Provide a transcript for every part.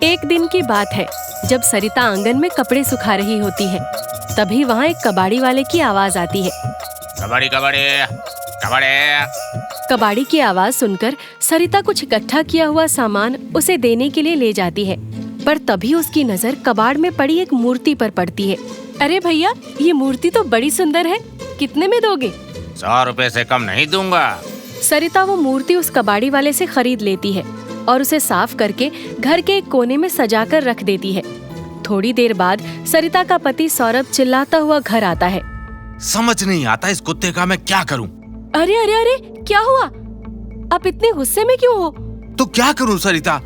एक दिन की बात है, जब सरिता आंगन में कपड़े सुखा रही होती है, तभी वहाँ एक कबाड़ी वाले की आवाज आती है। कबाड़ी कबाड़ी कबाड़ी। कबाड़ी की आवाज सुनकर सरिता कुछ इकट्ठा किया हुआ सामान उसे देने के लिए ले जाती है, पर तभी उसकी नजर कबाड़ में पड़ी एक मूर्ति पर पड़ती है। अरे भैया, ये मूर्ति तो बड़ी सुंदर है, कितने में दोगे? 100 रुपए से कम नहीं दूंगा। सरिता वो मूर्ति उस कबाड़ी वाले से खरीद लेती है और उसे साफ करके घर के एक कोने में सजाकर रख देती है। थोड़ी देर बाद सरिता का पति सौरभ चिल्लाता हुआ घर आता है। समझ नहीं आता इस कुत्ते का मैं क्या करूं। अरे अरे अरे, क्या हुआ? आप इतने गुस्से में क्यों हो? तो क्या करूं सरिता,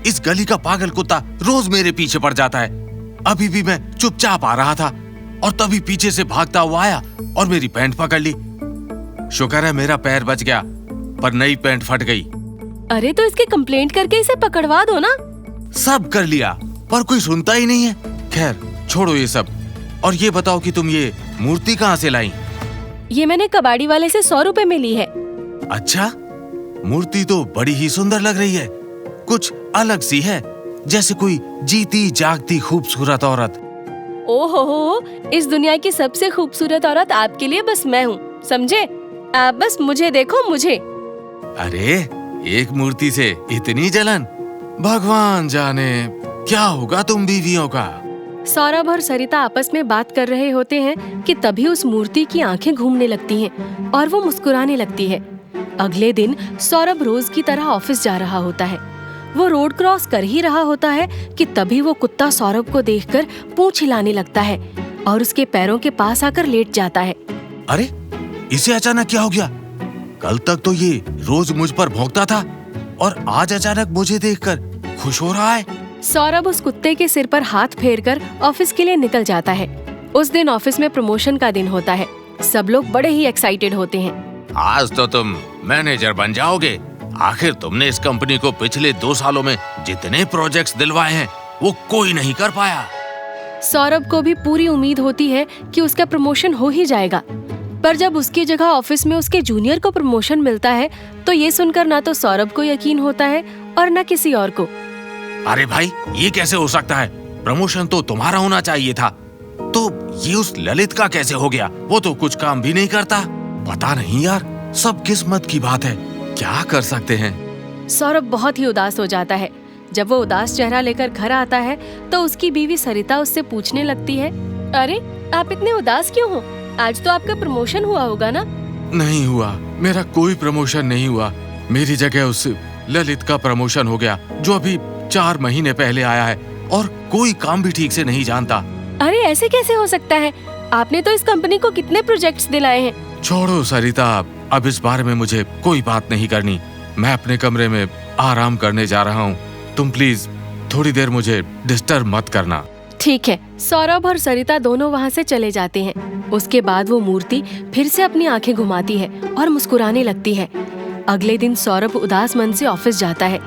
इस गली का पागल कुत्ता रोज मेरे पीछे पड़ जाता है। अभी भी मैं चुपचाप आ रहा था और तभी पीछे से भागता हुआ आया और मेरी पैंट पकड़ ली। शुक्र है मेरा पैर बच गया, पर नई पैंट फट गई। अरे तो इसकी कंप्लेंट करके इसे पकड़वा दो ना। सब कर लिया पर कोई सुनता ही नहीं है। खैर छोड़ो ये सब, और ये बताओ कि तुम ये मूर्ति कहाँ से लाई? ये मैंने कबाड़ी वाले से 100 रुपए में ली है। अच्छा, मूर्ति तो बड़ी ही सुंदर लग रही है, कुछ अलग सी है, जैसे कोई जीती जागती खूबसूरत औरत। ओहो, इस दुनिया की सबसे खूबसूरत औरत आपके लिए बस मैं हूँ, समझे? आप बस मुझे देखो, मुझे। अरे एक मूर्ति से इतनी जलन, भगवान जाने क्या होगा तुम बीवियों का। सौरभ और सरिता आपस में बात कर रहे होते हैं कि तभी उस मूर्ति की आंखें घूमने लगती हैं और वो मुस्कुराने लगती है। अगले दिन सौरभ रोज की तरह ऑफिस जा रहा होता है। वो रोड क्रॉस कर ही रहा होता है कि तभी वो कुत्ता सौरभ को देखकर पूंछ हिलाने लगता है और उसके पैरों के पास आकर लेट जाता है। अरे इसे अचानक क्या हो गया? कल तक तो ये रोज मुझ पर भौंकता था और आज अचानक मुझे देखकर खुश हो रहा है। सौरभ उस कुत्ते के सिर पर हाथ फेरकर ऑफिस के लिए निकल जाता है। उस दिन ऑफिस में प्रमोशन का दिन होता है। सब लोग बड़े ही एक्साइटेड होते हैं। आज तो तुम मैनेजर बन जाओगे। आखिर तुमने इस कंपनी को पिछले 2 सालों में जितने प्रोजेक्ट्स दिलवाए हैं वो कोई नहीं कर पाया। सौरभ को भी पूरी उम्मीद होती है कि उसका प्रमोशन हो ही जाएगा, पर जब उसकी जगह ऑफिस में उसके जूनियर को प्रमोशन मिलता है तो ये सुनकर ना तो सौरभ को यकीन होता है और न किसी और को। अरे भाई, ये कैसे हो सकता है? प्रमोशन तो तुम्हारा होना चाहिए था, तो ये उस ललित का कैसे हो गया? वो तो कुछ काम भी नहीं करता। पता नहीं यार, सब किस्मत की बात है, क्या कर सकते हैं। सौरभ बहुत ही उदास हो जाता है। जब वो उदास चेहरा लेकर घर आता है तो उसकी बीवी सरिता उससे पूछने लगती है, अरे आप इतने उदास क्यों हो? आज तो आपका प्रमोशन हुआ होगा ना? नहीं हुआ, मेरा कोई प्रमोशन नहीं हुआ। मेरी जगह उस ललित का प्रमोशन हो गया, जो अभी 4 महीने पहले आया है और कोई काम भी ठीक से नहीं जानता। अरे ऐसे कैसे हो सकता है? आपने तो इस कंपनी को कितने प्रोजेक्ट्स दिलाए हैं। छोड़ो सरिता, अब इस बारे में मुझे कोई बात नहीं करनी। मैं अपने कमरे में आराम करने जा रहा हूँ। तुम प्लीज थोड़ी देर मुझे डिस्टर्ब मत करना। ठीक है। सौरभ और सरिता दोनों वहाँ से चले जाते हैं। उसके बाद वो मूर्ति फिर से अपनी आंखें घुमाती है और मुस्कुराने लगती है। अगले दिन सौरभ उदास मन से ऑफिस जाता है,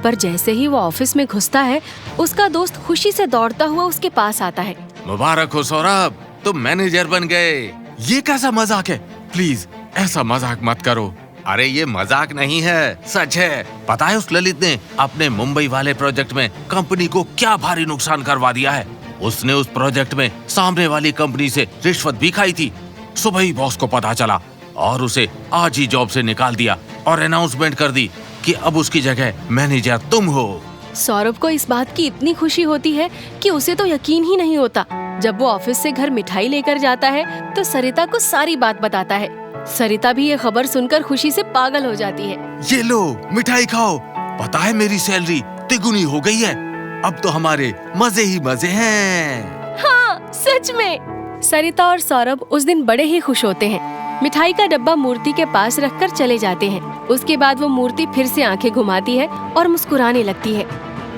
पर जैसे ही वो ऑफिस में घुसता है उसका दोस्त खुशी से दौड़ता हुआ उसके पास आता है। मुबारक हो सौरभ, तुम मैनेजर बन गए। ये कैसा मजाक है? प्लीज ऐसा मजाक मत करो। अरे ये मजाक नहीं है, सच है। पता है उस ललित ने अपने मुंबई वाले प्रोजेक्ट में कंपनी को क्या भारी नुकसान करवा दिया है। उसने उस प्रोजेक्ट में सामने वाली कंपनी से रिश्वत भी खाई थी। सुबह ही बॉस को पता चला और उसे आज ही जॉब से निकाल दिया और अनाउंसमेंट कर दी कि अब उसकी जगह मैनेजर तुम हो। सौरभ को इस बात की इतनी खुशी होती है कि उसे तो यकीन ही नहीं होता। जब वो ऑफिस से घर मिठाई लेकर जाता है तो सरिता को सारी बात बताता है। सरिता भी ये खबर सुनकर खुशी से पागल हो जाती है। ये लो मिठाई खाओ, पता है मेरी सैलरी तिगुनी हो गई है। अब तो हमारे मजे ही मजे हैं। हाँ सच में। सरिता और सौरभ उस दिन बड़े ही खुश होते हैं। मिठाई का डब्बा मूर्ति के पास रखकर चले जाते हैं। उसके बाद वो मूर्ति फिर से आंखें घुमाती है और मुस्कुराने लगती है।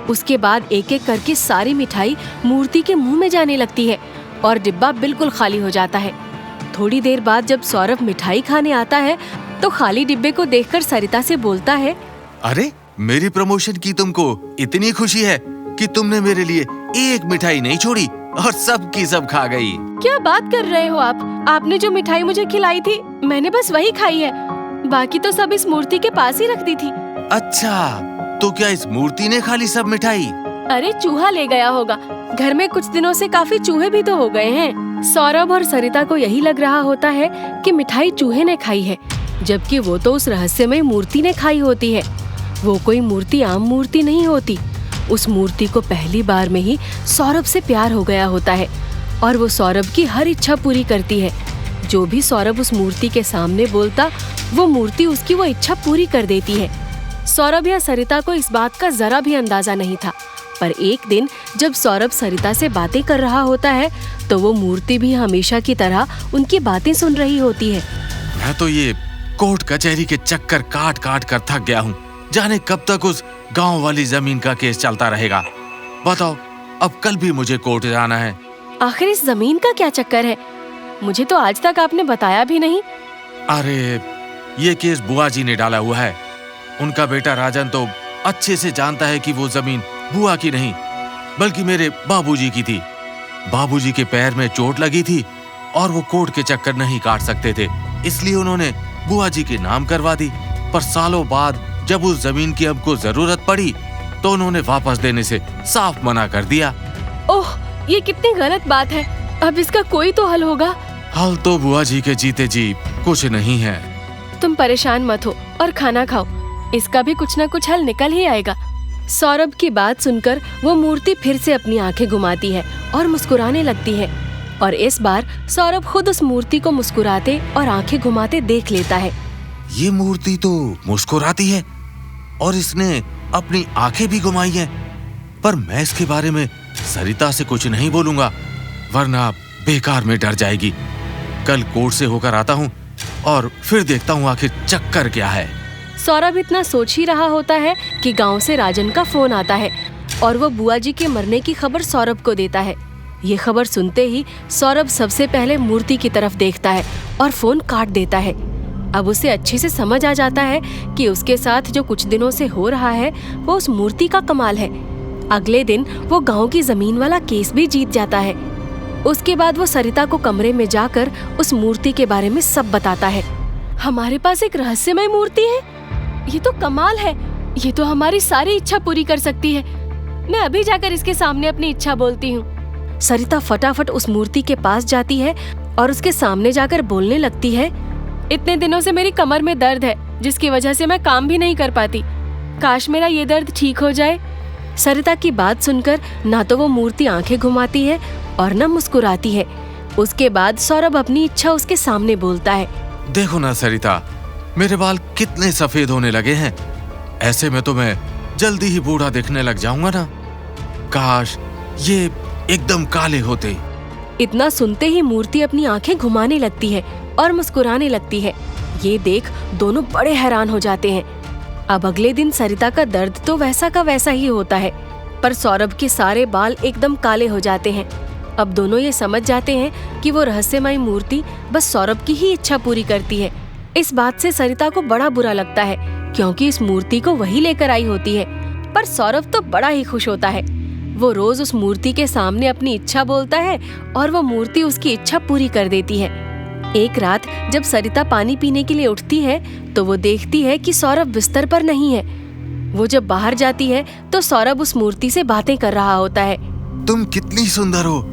उसके बाद एक एक करके सारी मिठाई मूर्ति के मुंह में जाने लगती है और डिब्बा बिल्कुल खाली हो जाता है। थोड़ी देर बाद जब सौरभ मिठाई खाने आता है तो खाली डिब्बे को देखकर सरिता से बोलता है, अरे मेरी प्रमोशन की तुमको इतनी खुशी है कि तुमने मेरे लिए एक मिठाई नहीं छोड़ी और सब की सब खा गई। क्या बात कर रहे हो आप? आपने जो मिठाई मुझे खिलाई थी मैंने बस वही खाई है, बाकी तो सब इस मूर्ति के पास ही रख दी थी। अच्छा, तो क्या इस मूर्ति ने खा ली सब मिठाई? अरे चूहा ले गया होगा। घर में कुछ दिनों से काफी चूहे भी तो हो गए हैं। सौरभ और सरिता को यही लग रहा होता है कि मिठाई चूहे ने खाई है, जबकि वो तो उस रहस्यमय मूर्ति ने खाई होती है। वो कोई मूर्ति आम मूर्ति नहीं होती। उस मूर्ति को पहली बार में ही सौरभ से प्यार हो गया होता है और वो सौरभ की हर इच्छा पूरी करती है। जो भी सौरभ उस मूर्ति के सामने बोलता, वो मूर्ति उसकी वो इच्छा पूरी कर देती है। सौरभ या सरिता को इस बात का जरा भी अंदाजा नहीं था, पर एक दिन जब सौरभ सरिता से बातें कर रहा होता है तो वो मूर्ति भी हमेशा की तरह उनकी बातें सुन रही होती है। मैं तो ये कोर्ट कचहरी के चक्कर काट काट कर थक गया हूँ। जाने कब तक उस गांव वाली जमीन का केस चलता रहेगा। बताओ, अब कल भी मुझे कोर्ट जाना है। आखिर इस जमीन का क्या चक्कर है? मुझे तो आज तक आपने बताया भी नहीं। अरे ये केस बुआ जी ने डाला हुआ है। उनका बेटा राजन तो अच्छे से जानता है कि वो जमीन बुआ की नहीं बल्कि मेरे बाबूजी की थी। बाबूजी के पैर में चोट लगी थी और वो कोर्ट के चक्कर नहीं काट सकते थे, इसलिए उन्होंने बुआ जी के नाम करवा दी। पर सालों बाद जब उस जमीन की हमको जरूरत पड़ी तो उन्होंने वापस देने से साफ मना कर दिया। ओह, ये कितनी गलत बात है। अब इसका कोई तो हल होगा। हल तो बुआ जी के जीते जी कुछ नहीं है। तुम परेशान मत हो और खाना खाओ, इसका भी कुछ न कुछ हल निकल ही आएगा। सौरभ की बात सुनकर वो मूर्ति फिर से अपनी आंखें घुमाती है और मुस्कुराने लगती है। और इस बार सौरभ खुद उस मूर्ति को मुस्कुराते और आंखें घुमाते देख लेता है। ये मूर्ति तो मुस्कुराती है और इसने अपनी आंखें भी घुमाई हैं। पर मैं इसके बारे में सरिता से कुछ नहीं बोलूंगा, वरना बेकार में डर जाएगी। कल कोर्ट से होकर आता हूँ और फिर देखता हूँ आखिर चक्कर क्या है। सौरभ इतना सोच ही रहा होता है कि गांव से राजन का फोन आता है और वो बुआ जी के मरने की खबर सौरभ को देता है। ये खबर सुनते ही सौरभ सबसे पहले मूर्ति की तरफ देखता है और फोन काट देता है। अब उसे अच्छे से समझ आ जाता है कि उसके साथ जो कुछ दिनों से हो रहा है वो उस मूर्ति का कमाल है। अगले दिन वो गांव की जमीन वाला केस भी जीत जाता है। उसके बाद वो सरिता को कमरे में जाकर उस मूर्ति के बारे में सब बताता है। हमारे पास एक रहस्यमय मूर्ति है, ये तो कमाल है। ये तो हमारी सारी इच्छा पूरी कर सकती है। मैं अभी जाकर इसके सामने अपनी इच्छा बोलती हूँ। सरिता फटाफट उस मूर्ति के पास जाती है और उसके सामने जाकर बोलने लगती है, इतने दिनों से मेरी कमर में दर्द है जिसकी वजह से मैं काम भी नहीं कर पाती। काश मेरा ये दर्द ठीक हो जाए। सरिता की बात सुनकर ना तो वो मूर्ति आंखें घुमाती है और न मुस्कुराती है। उसके बाद सौरभ अपनी इच्छा उसके सामने बोलता है। देखो ना सरिता, मेरे बाल कितने सफेद होने लगे हैं। ऐसे में तो मैं जल्दी ही बूढ़ा दिखने लग जाऊंगा ना। काश ये एकदम काले होते। इतना सुनते ही मूर्ति अपनी आंखें घुमाने लगती है और मुस्कुराने लगती है। ये देख दोनों बड़े हैरान हो जाते हैं। अब अगले दिन सरिता का दर्द तो वैसा का वैसा ही होता है, पर सौरभ के सारे बाल एकदम काले हो जाते हैं। अब दोनों ये समझ जाते हैं कि वो रहस्यमय मूर्ति बस सौरभ की ही इच्छा पूरी करती है। इस बात से सरिता को बड़ा बुरा लगता है, क्योंकि इस मूर्ति को वही लेकर आई होती है। पर सौरभ तो बड़ा ही खुश होता है। वो रोज उस मूर्ति के सामने अपनी इच्छा बोलता है और वो मूर्ति उसकी इच्छा पूरी कर देती है। एक रात जब सरिता पानी पीने के लिए उठती है तो वो देखती है कि सौरभ बिस्तर पर नहीं है। वो जब बाहर जाती है तो सौरभ उस मूर्ति से बातें कर रहा होता है। तुम कितनी सुंदर हो,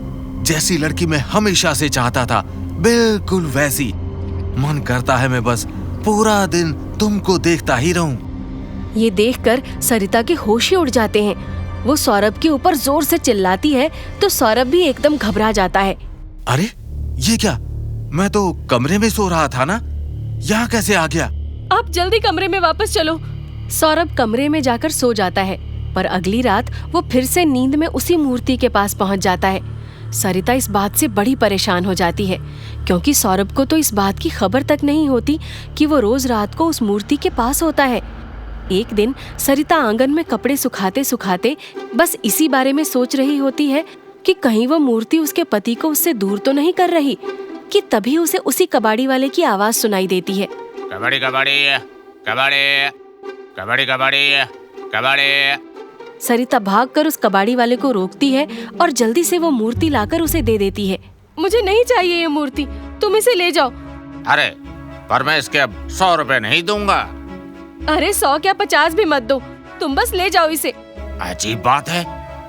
जैसी लड़की मैं हमेशा से चाहता था, बिल्कुल वैसी। मन करता है मैं बस पूरा दिन तुमको देखता ही रहूं। ये देखकर सरिता के होश ही उड़ जाते हैं। वो सौरभ के ऊपर जोर से चिल्लाती है तो सौरभ भी एकदम घबरा जाता है। अरे ये क्या, मैं तो कमरे में सो रहा था ना, यहाँ कैसे आ गया? आप जल्दी कमरे में वापस चलो। सौरभ कमरे में जाकर सो जाता है, पर अगली रात वो फिर से नींद में उसी मूर्ति के पास पहुंच जाता है। सरिता इस बात से बड़ी परेशान हो जाती है, क्योंकि सौरभ को तो इस बात की खबर तक नहीं होती कि वो रोज रात को उस मूर्ति के पास होता है। एक दिन सरिता आंगन में कपड़े सुखाते सुखाते बस इसी बारे में सोच रही होती है कि कहीं वो मूर्ति उसके पति को उससे दूर तो नहीं कर रही, कि तभी उसे उसी कबाड़ी वाले की आवाज सुनाई देती है। कबाड़ी कबाड़ी कबाड़ी कबाड़ी कबाड़ी कबाड़ी। सरिता भागकर उस कबाड़ी वाले को रोकती है और जल्दी से वो मूर्ति लाकर उसे दे देती है। मुझे नहीं चाहिए ये मूर्ति, तुम इसे ले जाओ। अरे पर मैं इसके अब 100 रुपए नहीं दूंगा। अरे 100 क्या 50 भी मत दो, तुम बस ले जाओ इसे। अजीब बात है,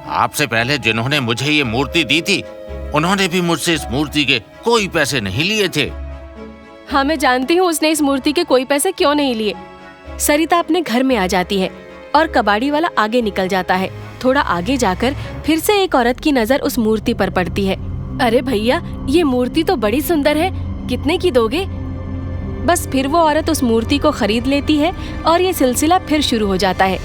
आपसे पहले जिन्होंने मुझे ये मूर्ति दी थी, उन्होंने भी मुझसे इस मूर्ति के कोई पैसे नहीं लिए थे। हाँ, मैं जानती हूँ उसने इस मूर्ति के कोई पैसे क्यों नहीं लिए। सरिता अपने घर में आ जाती है और कबाड़ी वाला आगे निकल जाता है। थोड़ा आगे जाकर फिर से एक औरत की नजर उस मूर्ति पर पड़ती है। अरे भैया, ये मूर्ति तो बड़ी सुंदर है, कितने की दोगे? बस फिर वो औरत उस मूर्ति को खरीद लेती है और ये सिलसिला फिर शुरू हो जाता है।